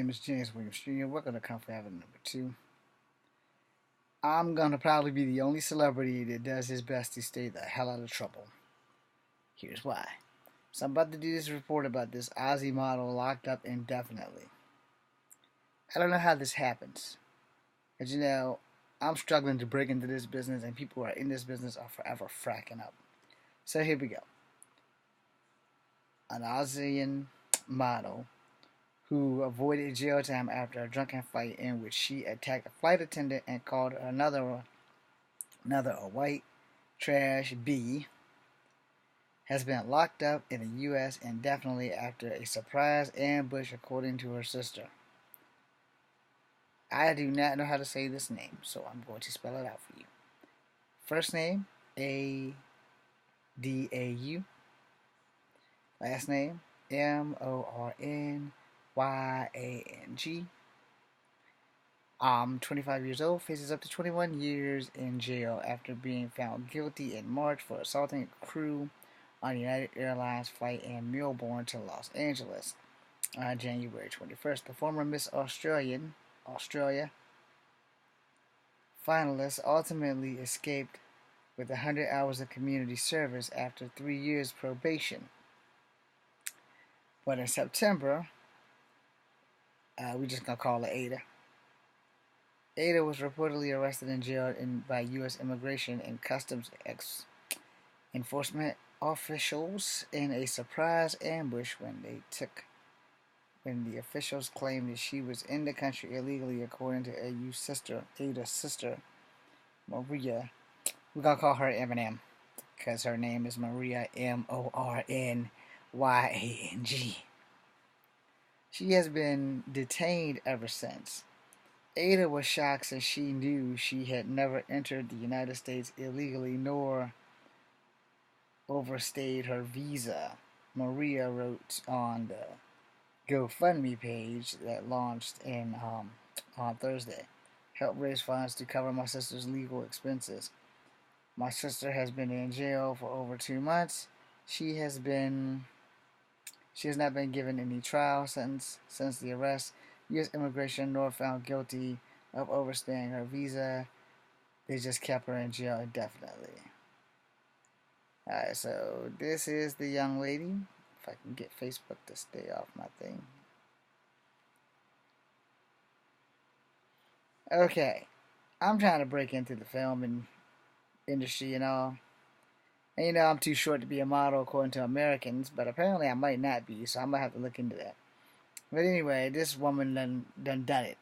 name is James Williams Jr. We're going to come for having number two. I'm going to probably be the only celebrity that does his best to stay the hell out of trouble. Here's why. So I'm about to do this report about this Aussie model locked up indefinitely. I don't know how this happens. As you know, I'm struggling to break into this business, and people who are in this business are forever fracking up. So here we go. An Australian model who avoided jail time after a drunken fight in which she attacked a flight attendant and called another a white trash bee, has been locked up in the U.S. indefinitely after a surprise ambush, according to her sister. I do not know how to say this name, so I'm going to spell it out for you. First name, A-D-A-U. Last name, M-O-R-N-Y-A-N-G. 25 years old, faces up to 21 years in jail after being found guilty in March for assaulting a crew on United Airlines flight in Melbourne to Los Angeles on January 21st. The former Miss Australia finalist ultimately escaped with 100 hours of community service after 3 years probation. But in September, we're just going to call her Ada. Ada was reportedly arrested and jailed by U.S. Immigration and Customs Enforcement officials in a surprise ambush when the officials claimed that she was in the country illegally, according to Ada's sister, Maria. We're going to call her Eminem because her name is Maria, M-O-R-N-Y-A-N-G. She has been detained ever since. Ada was shocked since she knew she had never entered the United States illegally nor overstayed her visa. Maria wrote on the GoFundMe page that launched on Thursday. Help raise funds to cover my sister's legal expenses. My sister has been in jail for over 2 months. She has not been given any trial since the arrest. U.S. Immigration nor found guilty of overstaying her visa. They just kept her in jail indefinitely. Alright, so this is the young lady. If I can get Facebook to stay off my thing. Okay, I'm trying to break into the film industry and all. And I'm too short to be a model according to Americans, but apparently I might not be, so I might have to look into that. But anyway, this woman done it.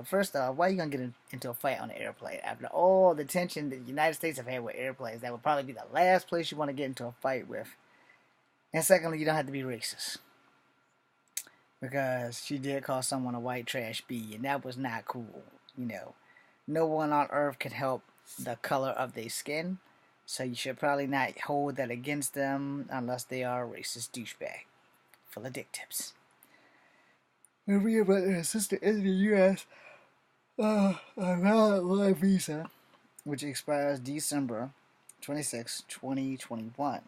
First off, why are you going to get into a fight on an airplane? After all the tension that the United States have had with airplanes, that would probably be the last place you want to get into a fight with. And secondly, you don't have to be racist. Because she did call someone a white trash bee, and that was not cool. No one on earth can help the color of their skin, so you should probably not hold that against them unless they are a racist douchebag full of dick tips. Maria but her sister in the U.S. A valid visa, which expires December 26, 2021,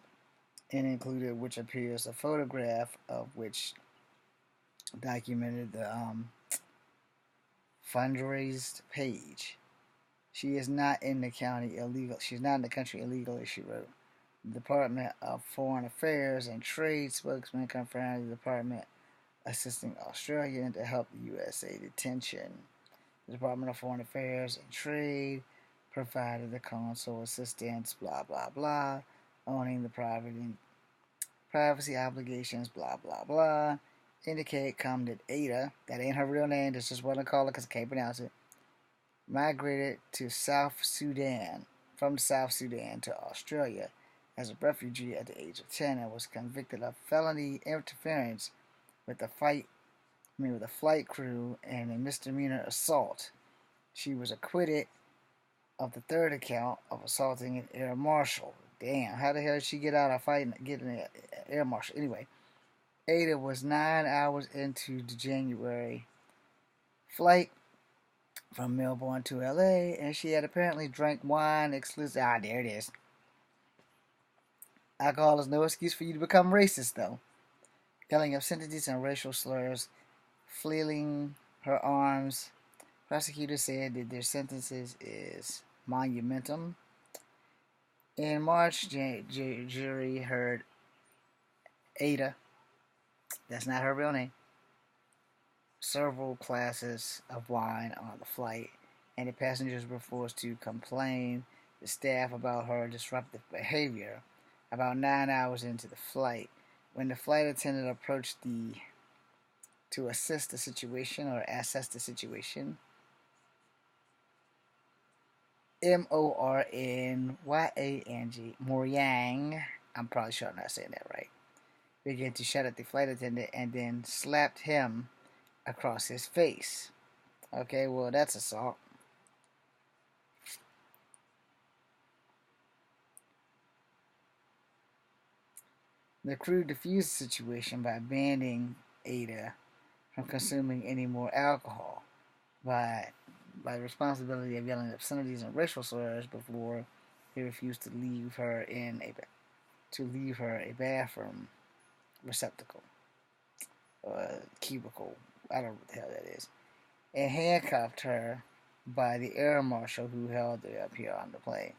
and included which appears a photograph of which documented the fundraised page. She is not in the county illegal. She's not in the country illegally, she wrote. The Department of Foreign Affairs and Trade spokesman confirmed the department assisting Australia to help the USA detention. The Department of Foreign Affairs and Trade provided the consul assistance, blah, blah, blah, owning the privacy obligations, blah, blah, blah. Indicate that Ada, that ain't her real name, that's just what I call it because I can't pronounce it, migrated to from South Sudan to Australia as a refugee at the age of 10 and was convicted of felony interference with the flight crew and a misdemeanor assault. She was acquitted of the third account of assaulting an air marshal. Damn, how the hell did she get out of fighting getting an air marshal? Anyway, Ada was 9 hours into the January flight from Melbourne to LA, and she had apparently drank wine exclusive. There it is. Alcohol is no excuse for you to become racist, though. Yelling obscenities and racial slurs flailing her arms. Prosecutors said that their sentences is monumentum. In March, jury heard Ada, that's not her real name, several glasses of wine on the flight, and the passengers were forced to complain to staff about her disruptive behavior. About 9 hours into the flight, when the flight attendant approached to assess the situation, Moryang, I'm probably sure I'm not saying that right, began to shout at the flight attendant and then slapped him across his face. Okay, well, that's assault. The crew diffused the situation by banning Ada from consuming any more alcohol by the responsibility of yelling obscenities and racial slurs before they refused to leave her a bathroom receptacle or cubicle. I don't know what the hell that is. And handcuffed her by the air marshal who held her up here on the plane.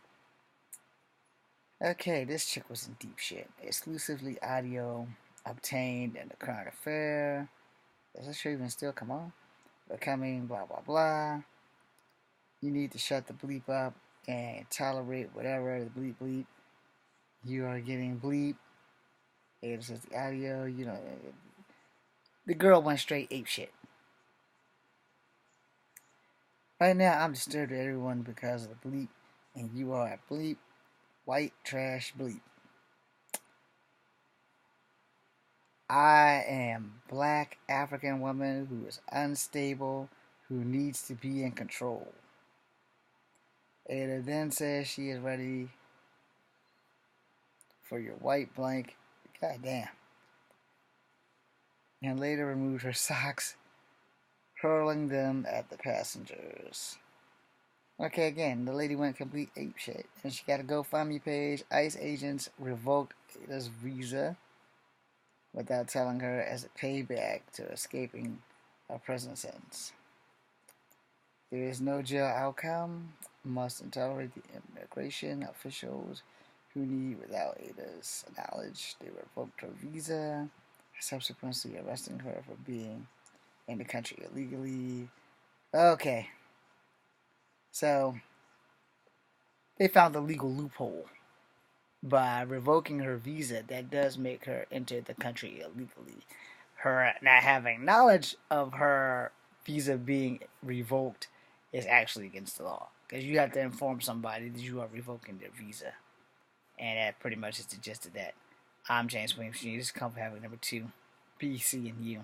Okay, this chick was in deep shit. Exclusively audio obtained in the current affair. Does this show even still come on? Becoming blah blah blah. You need to shut the bleep up and tolerate whatever the bleep bleep. You are getting bleep. It says the audio, the girl went straight ape shit. Right now, I'm disturbed with everyone because of the bleep, and you are a bleep, white trash bleep. I am black African woman who is unstable, who needs to be in control. Ada then says she is ready for your white blank. God damn. And later removed her socks, hurling them at the passengers. Okay, again, the lady went complete ape shit. And she got a GoFundMe page. ICE agents revoked Ada's visa without telling her as a payback to escaping a prison sentence. There is no jail outcome. Must tolerate the immigration officials who need, without Ada's knowledge, they revoked her visa, subsequently arresting her for being in the country illegally. Okay. So, they found the legal loophole. By revoking her visa, that does make her enter the country illegally. Her not having knowledge of her visa being revoked is actually against the law. Because you have to inform somebody that you are revoking their visa. And that pretty much is the gist of that. I'm James Williams Jr. This is Comfort Having number 2. B, C, and U.